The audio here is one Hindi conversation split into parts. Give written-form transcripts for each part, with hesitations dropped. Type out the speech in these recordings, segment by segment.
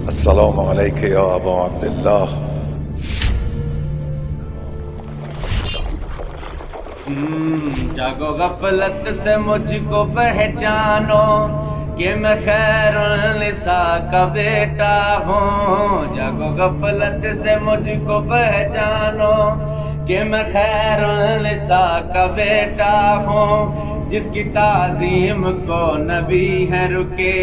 अस्सलामु अलैकुम या अबा अब्दुल्लाह। जागो गफलत से मुझको पहचानो कि मैं खैरुन्निसा का बेटा हूँ। जागो गफलत से मुझको पहचानो कि मैं खैरुन्निसा का बेटा हूँ। जिसकी ताज़ीम को नबी है रुके,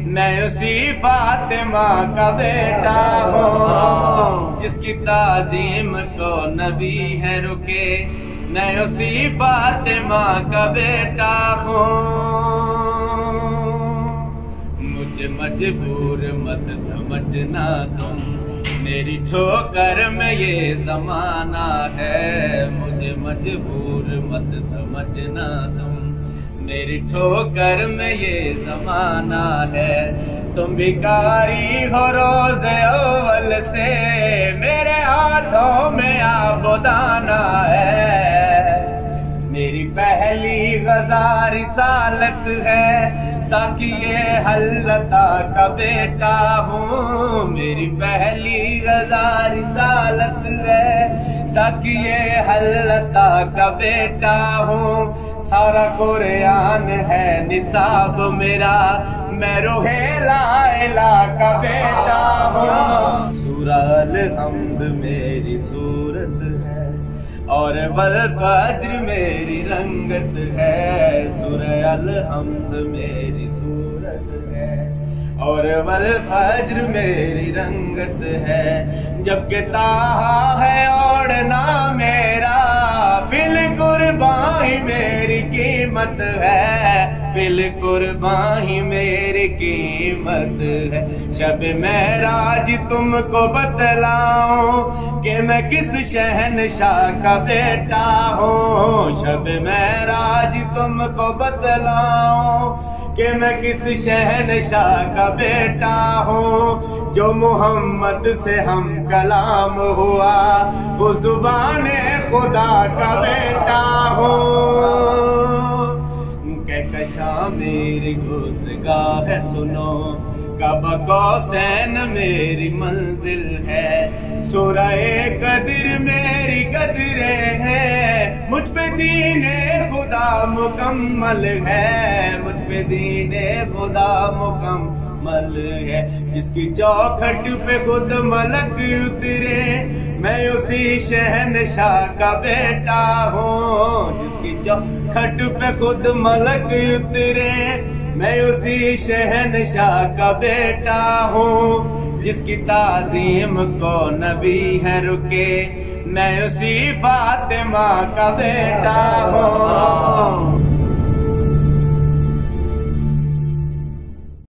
मैं उसी फातिमा का बेटा हूँ। जिसकी ताज़ीम को नबी है रुके, मैं उसी फातिमा का बेटा हूँ। मुझे मजबूर मत समझना तुम, मेरी ठोकर में ये जमाना है। मुझे मजबूर मत समझना तुम, मेरी ठोकर में ये जमाना है। तुम भिखारी हो रोज अव्वल से, मेरे हाथों में आबुदाना है। मेरी पहली गज़ा रिसालत है, साकिए हल्लता का बेटा हूँ। मेरी पहली गज़ा रिसालत है, साकिए हल्लता का बेटा हूँ। सारा कुरान है निसाब मेरा, मैं रोहे लाइला का बेटा हूँ। सूरह अल हम्द मेरी सूरत है, और वल फज्र मेरी रंगत है। सूरह अल हम्द मेरी सूरत है, और वल फज्र मेरी रंगत है। जबकि ताहा है और ना मेरा, फिल कुर्बानी मेरी कीमत है। फिल कुर्बानी मेरी कीमत है। शब महराज तुमको बतलाऊं कि मैं किस शहनशाह का बेटा हूँ। शब महराज तुमको बतलाऊं कि मैं किस शहनशाह का बेटा हूँ। जो मोहम्मद से हम कलाम हुआ, वो जुबाने खुदा का बेटा हूँ। कहकशा मेरी गुज़रगाह है सुनो, काबा कौसैन मेरी मंजिल है। सूरह कद्र मेरी कदरें हैं, मुझ पे दीने खुदा मुकम्मल है। मुझ पे दीने खुदा मुकम्मल है। जिसकी चौखट पे खुद मलक उतरे, मैं उसी शहनशाह का बेटा हूँ। जिसकी चौखट पे खुद मलक उतरे, मैं उसी शहनशाह का बेटा हूँ। जिसकी ताज़ीम को नबी है रुके, मैं उसी फातिमा का बेटा हूँ।